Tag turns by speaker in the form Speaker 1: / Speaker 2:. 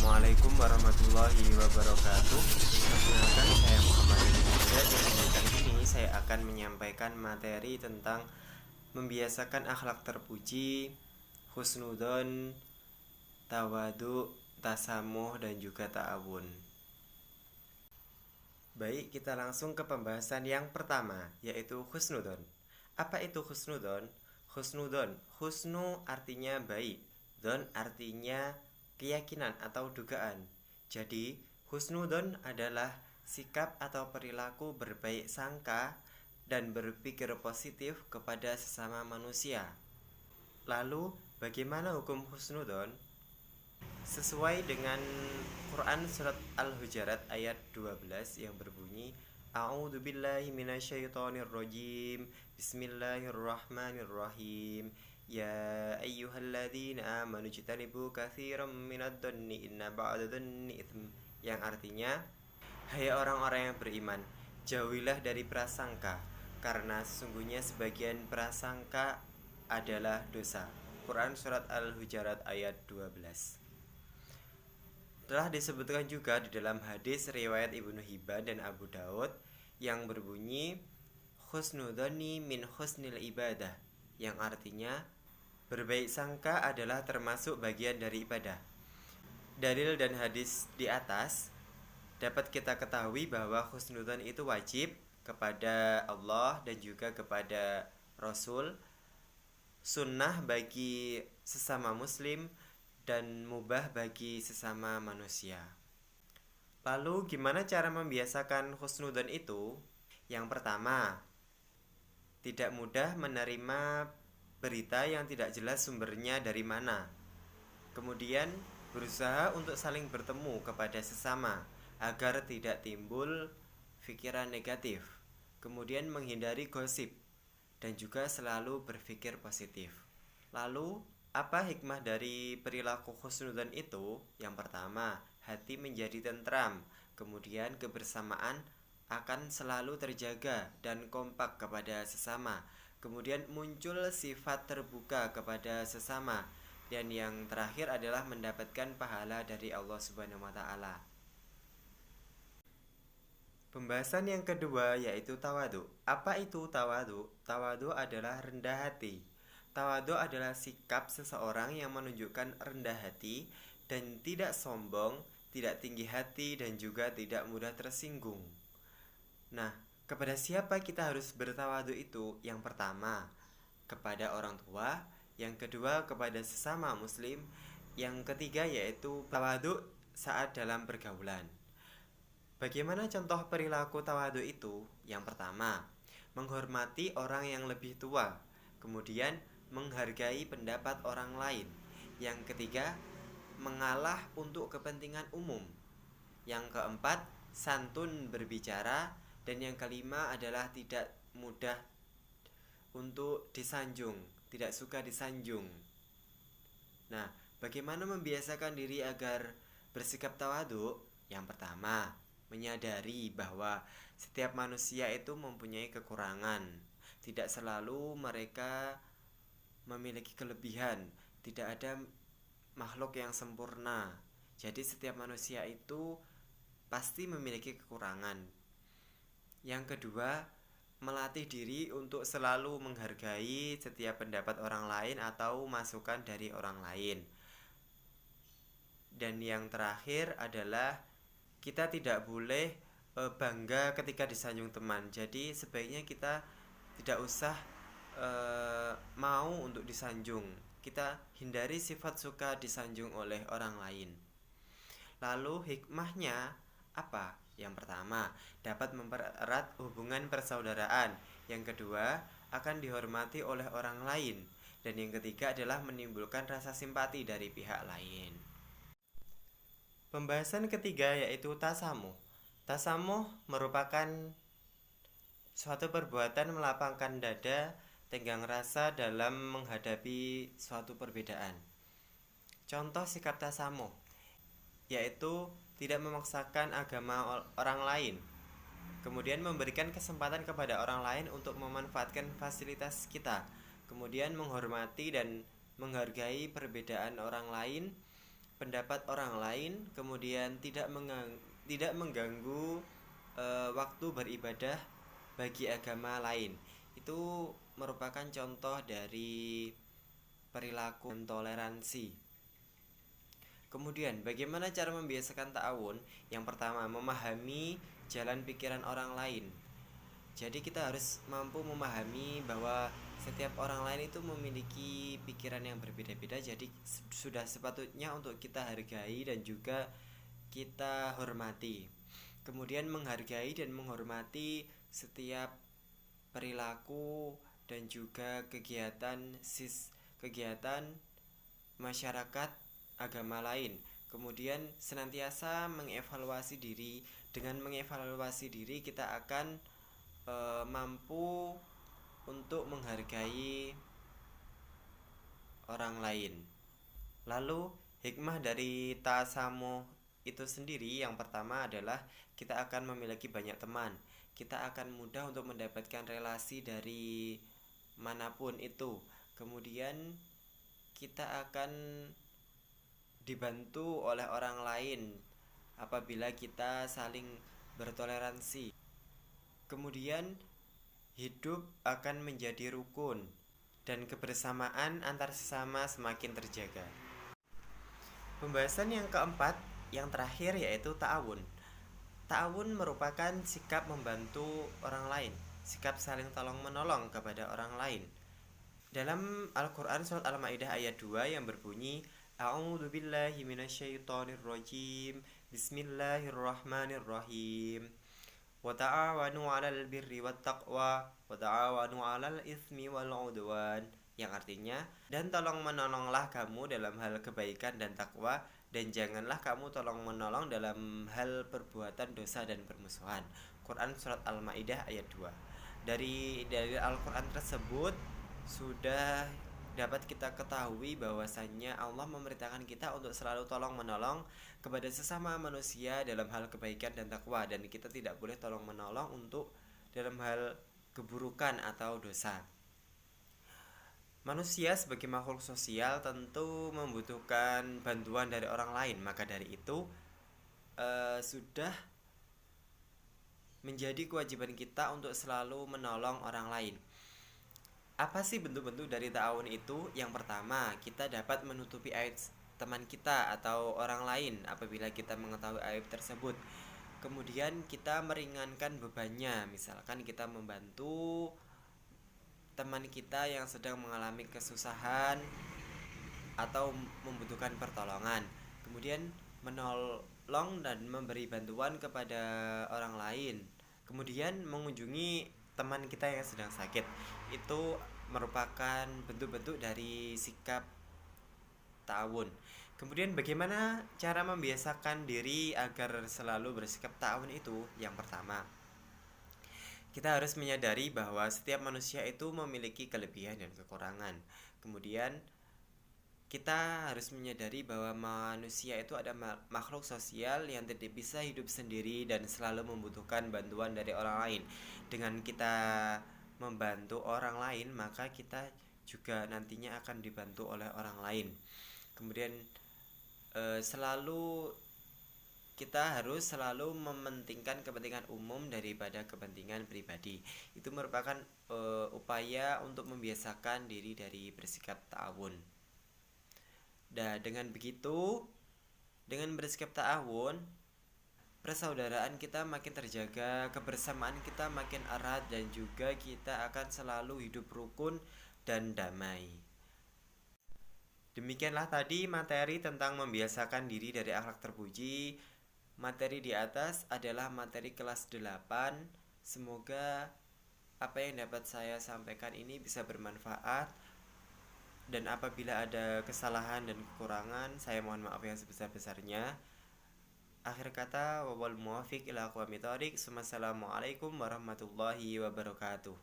Speaker 1: Assalamualaikum warahmatullahi wabarakatuh. Perkenalkan, saya Muhammad Indonesia dan kali ini saya akan menyampaikan materi tentang membiasakan akhlak terpuji, husnudon, tawadu, tasamuh, dan juga ta'awun. Baik, kita langsung ke pembahasan yang pertama, yaitu husnudon. Apa itu husnudon? Husnu artinya baik, don artinya keyakinan atau dugaan. Jadi, husnudon adalah sikap atau perilaku berbaik sangka dan berpikir positif kepada sesama manusia. Lalu, bagaimana hukum husnudon? Sesuai dengan Quran surat Al-Hujurat ayat 12 yang berbunyi, A'udzubillahi minasyaitonirrajim. Bismillahirrahmanirrahim. Ya ayyuhalladzina amanu jtanibu katsiran minadh-dhanni inna ba'dadh-dhanni itsm. Yang artinya, hai orang-orang yang beriman, jauhilah dari prasangka, karena sesungguhnya sebagian prasangka adalah dosa. Quran surat Al-Hujurat ayat 12. Telah disebutkan juga di dalam hadis riwayat Ibnu Hibban dan Abu Daud yang berbunyi husnudhani min husnil ibadah, yang artinya berbaik sangka adalah termasuk bagian dari ibadah. Dalil dan hadis di atas dapat kita ketahui bahwa husnudhon itu wajib kepada Allah dan juga kepada Rasul, sunnah bagi sesama muslim, dan mubah bagi sesama manusia. Lalu gimana cara membiasakan husnudon itu? Yang pertama, tidak mudah menerima berita yang tidak jelas sumbernya dari mana. Kemudian berusaha untuk saling bertemu kepada sesama agar tidak timbul pikiran negatif. Kemudian menghindari gosip dan juga selalu berpikir positif. Lalu apa hikmah dari perilaku husnudon itu? Yang pertama, hati menjadi tentram. Kemudian kebersamaan akan selalu terjaga dan kompak kepada sesama. Kemudian muncul sifat terbuka kepada sesama. Dan yang terakhir adalah mendapatkan pahala dari Allah Subhanahu wa Ta'ala. Pembahasan yang kedua yaitu tawadu. Apa itu tawadu? Tawadu adalah rendah hati. Tawadu adalah sikap seseorang yang menunjukkan rendah hati dan tidak sombong, tidak tinggi hati, dan juga tidak mudah tersinggung. Nah, kepada siapa kita harus bertawadu itu? Yang pertama, kepada orang tua. Yang kedua, kepada sesama muslim. Yang ketiga yaitu tawadu saat dalam pergaulan. Bagaimana contoh perilaku tawadu itu? Yang pertama, menghormati orang yang lebih tua. Kemudian menghargai pendapat orang lain. Yang ketiga, mengalah untuk kepentingan umum. Yang keempat, santun berbicara. Dan yang kelima adalah tidak mudah untuk disanjung, tidak suka disanjung. Nah, bagaimana membiasakan diri agar bersikap tawadu? Yang pertama, menyadari bahwa setiap manusia itu mempunyai kekurangan. Tidak selalu mereka memiliki kelebihan. Tidak ada makhluk yang sempurna. Jadi setiap manusia itu pasti memiliki kekurangan. Yang kedua, melatih diri untuk selalu menghargai setiap pendapat orang lain atau masukan dari orang lain. Dan yang terakhir adalah kita tidak boleh bangga ketika disanjung teman. Jadi sebaiknya kita tidak usah mau untuk disanjung. Kita hindari sifat suka disanjung oleh orang lain. Lalu hikmahnya apa? Yang pertama, dapat mempererat hubungan persaudaraan. Yang kedua, akan dihormati oleh orang lain. Dan yang ketiga adalah menimbulkan rasa simpati dari pihak lain. Pembahasan ketiga yaitu tasamuh. Tasamuh merupakan suatu perbuatan melapangkan dada, tenggang rasa dalam menghadapi suatu perbedaan. Contoh sikap tasamuh yaitu tidak memaksakan agama orang lain, kemudian memberikan kesempatan kepada orang lain untuk memanfaatkan fasilitas kita, kemudian menghormati dan menghargai perbedaan orang lain, pendapat orang lain, kemudian tidak mengganggu waktu beribadah bagi agama lain. Itu merupakan contoh dari perilaku dan toleransi. Kemudian, bagaimana cara membiasakan ta'awun? Yang pertama, memahami jalan pikiran orang lain. Jadi kita harus mampu memahami bahwa setiap orang lain itu memiliki pikiran yang berbeda-beda. Jadi sudah sepatutnya untuk kita hargai dan juga kita hormati. Kemudian menghargai dan menghormati setiap perilaku dan juga kegiatan masyarakat agama lain. Kemudian senantiasa mengevaluasi diri. Dengan mengevaluasi diri kita akan mampu untuk menghargai orang lain. Lalu hikmah dari tasamuh itu sendiri yang pertama adalah kita akan memiliki banyak teman. Kita akan mudah untuk mendapatkan relasi dari manapun itu. Kemudian kita akan dibantu oleh orang lain apabila kita saling bertoleransi. Kemudian hidup akan menjadi rukun dan kebersamaan antar sesama semakin terjaga. Pembahasan yang keempat, yang terakhir yaitu ta'awun. Ta'awun merupakan sikap membantu orang lain, sikap saling tolong-menolong kepada orang lain. Dalam Al-Quran surat Al-Ma'idah ayat 2 yang berbunyi, A'udzu billahi minasyaitonir rajim. Bismillahirrahmanirrahim. Wa ta'awanu 'alal birri wat taqwa wa ta'awanu 'alal itsmi wal 'udwan, yang artinya, dan tolong menolonglah kamu dalam hal kebaikan dan takwa, dan janganlah kamu tolong menolong dalam hal perbuatan dosa dan permusuhan. Quran surat Al-Maidah ayat 2. Dari Al-Quran tersebut sudah dapat kita ketahui bahwasannya Allah memerintahkan kita untuk selalu tolong menolong kepada sesama manusia dalam hal kebaikan dan takwa, dan kita tidak boleh tolong menolong untuk dalam hal keburukan atau dosa. Manusia sebagai makhluk sosial tentu membutuhkan bantuan dari orang lain, maka dari itu sudah menjadi kewajiban kita untuk selalu menolong orang lain. Apa sih bentuk-bentuk dari ta'awun itu? Yang pertama, kita dapat menutupi aib teman kita atau orang lain apabila kita mengetahui aib tersebut. Kemudian kita meringankan bebannya, misalkan kita membantu teman kita yang sedang mengalami kesusahan atau membutuhkan pertolongan. Kemudian menolong dan memberi bantuan kepada orang lain. Kemudian mengunjungi teman kita yang sedang sakit. Itu merupakan bentuk-bentuk dari sikap ta'awun. Kemudian bagaimana cara membiasakan diri agar selalu bersikap ta'awun itu? Yang pertama, kita harus menyadari bahwa setiap manusia itu memiliki kelebihan dan kekurangan. Kemudian kita harus menyadari bahwa manusia itu ada makhluk sosial yang tidak bisa hidup sendiri dan selalu membutuhkan bantuan dari orang lain. Dengan kita membantu orang lain, maka kita juga nantinya akan dibantu oleh orang lain. Kemudian kita harus selalu mementingkan kepentingan umum daripada kepentingan pribadi. Itu merupakan upaya untuk membiasakan diri dari bersikap ta'awun. Dan dengan begitu, dengan bersikap ta'awun, persaudaraan kita makin terjaga, kebersamaan kita makin erat, dan juga kita akan selalu hidup rukun dan damai. Demikianlah tadi materi tentang membiasakan diri dari akhlak terpuji. Materi di atas adalah materi kelas 8. Semoga apa yang dapat saya sampaikan ini bisa bermanfaat. Dan apabila ada kesalahan dan kekurangan, saya mohon maaf yang sebesar-besarnya. Akhir kata, wal muwafiq ila aqwamit thoriq. Wassalamualaikum warahmatullahi wabarakatuh.